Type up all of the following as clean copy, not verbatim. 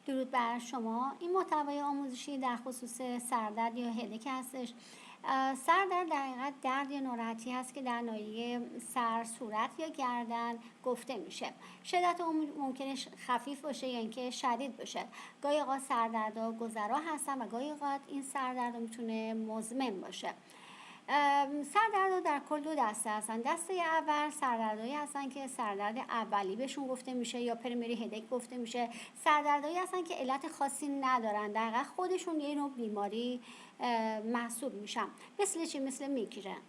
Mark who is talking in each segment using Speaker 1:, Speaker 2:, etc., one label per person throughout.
Speaker 1: درود بر شما. این محتوای آموزشی در خصوص سردرد یا هدک هستش. سردرد در حقیقت درد یا ناراحتی هست که در ناحیه سر، صورت یا گردن گفته میشه. شدت اون ممکنه خفیف باشه یا اینکه شدید باشه. گاهی اوقات سردردها گذرا هستن و گاهی اوقات این سردرد میتونه مزمن باشه. سردردها در کل دو دسته هستن. دسته اول سردردهایی هستن که سردرد اولی بهشون گفته میشه یا پرایمری هدک گفته میشه. سردردهایی هستن که علت خاصی ندارن، در واقع خودشون یه نوع بیماری محسوب میشن. مثل چی؟ مثل میگرن.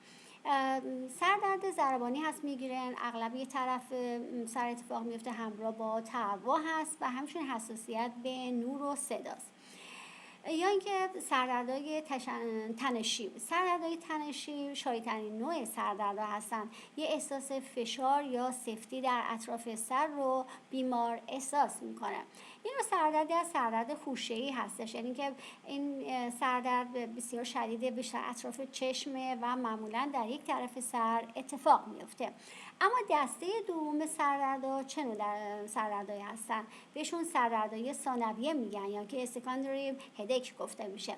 Speaker 1: سردرد ضربانی هست میگرن، اغلب یه طرف سر اتفاق میفته، همراه با تهوع هست و همچنین حساسیت به نور و صداست. یا اینکه سردردهای تنشی. سردردهای تنشی شایع‌ترین نوع سردردها هستن. یه احساس فشار یا سفتی در اطراف سر رو بیمار احساس میکنه. این نوع سردردی از سردرد خوشه‌ای هستش، یعنی که این سردرد بسیار شدیده بیشتر اطراف چشمه و معمولا در یک طرف سر اتفاق میفته. اما دسته دوم سردردها چه نوع سردردهایی هستن؟ بهشون سردردهای ثانویه میگن یا که سکندری هدک گفته میشه.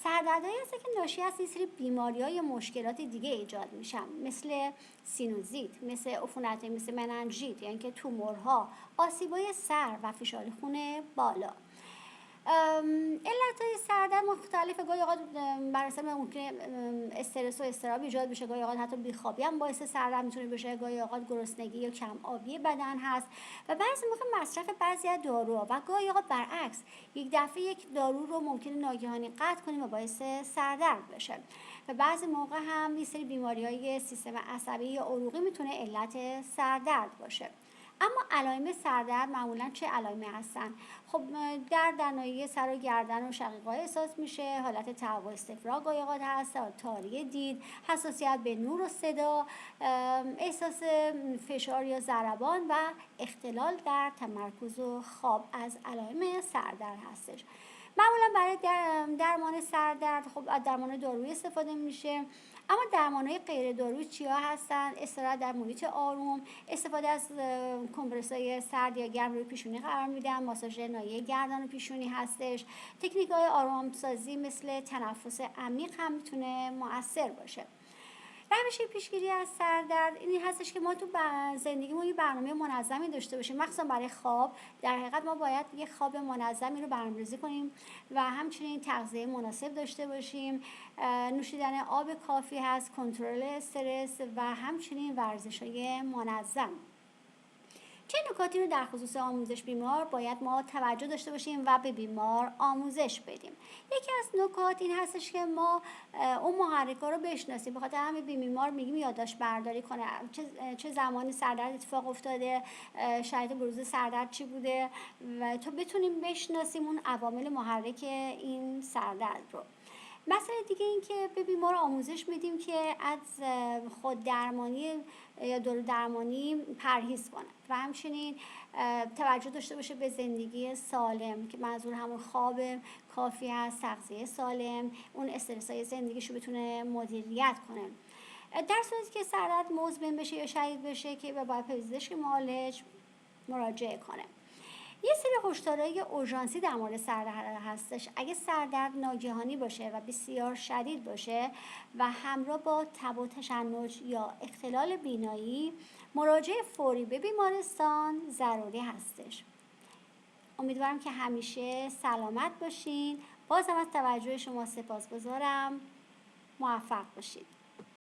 Speaker 1: سردردهایی هستن که ناشی از این سری بیماری‌ها یا مشکلات دیگه ایجاد میشن، مثل سینوزیت، مثل عفونت، مثل مننژیت، یعنی که تومورها، آسیب‌های سر و فشار خون بالا. علت‌های سردرد مختلفه. گاهی اوقات بر اساس ممکنه استرس و اضطراب ایجاد بشه، گاهی اوقات حتی بیخوابی هم باعث سردرد میتونه بشه، گاهی اوقات گرسنگی یا کم آبی بدن هست و بعضی موقع مصرف بعضی از داروها و گاهی اوقات برعکس یک دفعه یک دارو رو ممکنه ناگهانی قطع کنیم و باعث سردرد بشه. و بعضی موقع هم یه سری بیماری‌های سیستم عصبی یا عروقی میتونه علت سردرد باشه. اما علائم سردرد معمولا چه علائمی هستن؟ خب در ناحیه سر و گردن و شقیقه‌ها احساس میشه، حالت تهوع استفراغ گاهی اوقات هست، تاری دید، حساسیت به نور و صدا، احساس فشار یا ضربان و اختلال در تمرکز و خواب از علائم سردرد هستش. معمولا برای درمان سردرد خب از درمان دارویی استفاده میشه. اما درمان‌های غیر دارویی چیا هستن؟ استراحت در محیط آروم، استفاده از کمپرس‌های سرد یا گرم روی پیشونی قرار میدن، ماساژ ناحیه گردن و پیشونی هستش. تکنیک‌های آرامسازی مثل تنفس عمیق هم میتونه مؤثر باشه. روش پیشگیری از سردرد این هستش که ما تو زندگیمون یه برنامه منظمی داشته باشیم، مخصوصا برای خواب. در حقیقت ما باید یه خواب منظمی رو برنامه‌ریزی کنیم و همچنین تغذیه مناسب داشته باشیم. نوشیدن آب کافی هست، کنترل استرس و همچنین ورزش‌های منظم. چه نکاتی رو در خصوص آموزش بیمار باید ما توجه داشته باشیم و به بیمار آموزش بدیم؟ یکی از نکات این هستش که ما اون محرک‌ها رو بشناسیم. بخاطر همین به بیمار میگیم یادداشت برداری کنه، چه زمانی سردرد اتفاق افتاده، شرایط بروز سردرد چی بوده و تا بتونیم بشناسیم اون عوامل محرک این سردرد رو. مسئله دیگه این که به بیمار آموزش میدیم که از خود درمانی یا دارو درمانی پرهیز کنه و همچنین توجه داشته باشه به زندگی سالم که منظور همون خواب کافی هست، تغذیه سالم، اون استرس‌های زندگیشو بتونه مدیریت کنه. در صورتی که سردرد مزمن بشه یا شدید بشه که به باید پزشک معالج مراجعه کنه. یه سری هشدارهای اورژانسی در مورد سردرد هستش. اگه سردرد ناگهانی باشه و بسیار شدید باشه و همراه با تب و تشنج یا اختلال بینایی، مراجعه فوری به بیمارستان ضروری هستش. امیدوارم که همیشه سلامت باشین. بازم از توجه شما سپاسگزارم. موفق باشید.